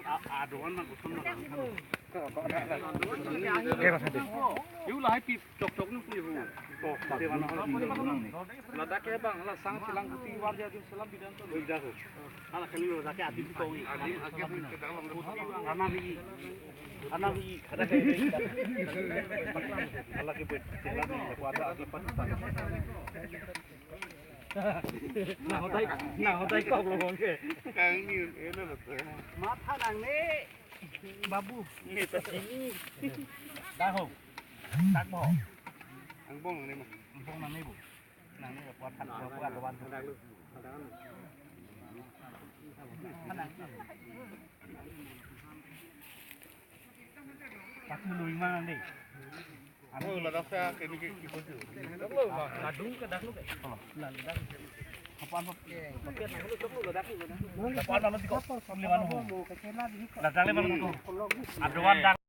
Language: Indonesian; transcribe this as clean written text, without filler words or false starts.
aduan mah gusun mah. Oke Mas Adi. Iu lah pip cok-cok nu piru. Oh, di mana ladak ya bang, lah sang silang putih war jadi selam bidan tuh. Bidan tuh. Anak kali lo zakat adi tuh ini. Adi ke dalam anak bi ada kayak Allah ke buat selam ni kuada adi Pakistan. Nah, hotai kok lo ke. Kang ni ele lo. Mata nang ni babu. Ni ini. Dah ho. Tak bo. Ang bong ni mah. Ang bong nang ni bu. Nang ni kuat kan kuat lawan dak lu. Pak lui mang ni. Oh, la dak sa ke ni ki ko tu. Dak lu mah. Ladung ke dak lu ke. Oh, la dak. Apaan apa? Pakai nang lu cok lu dak lu. Apaan nang ti ko? Liwan ho. La dak le mang ko. Aduan dak